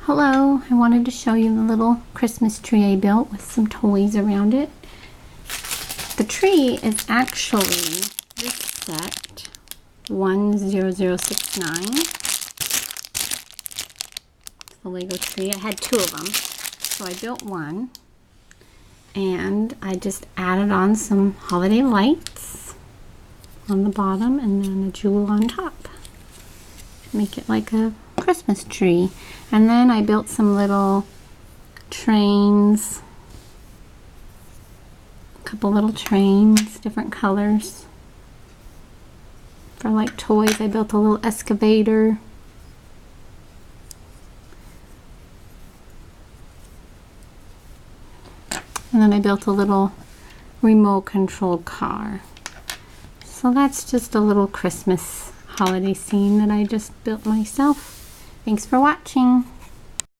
Hello, I wanted to show you the little Christmas tree I built with some toys around it. The tree is actually this set 10069. It's the Lego tree. I had two of them, so I built one. And I just added on some holiday lights on the bottom and then a jewel on top. Make it like a Christmas tree. And then I built some little trains, a couple little trains, different colors. For like toys, I built a little excavator. And then I built a little remote controlled car. So that's just a little Christmas holiday scene that I just built myself. Thanks for watching.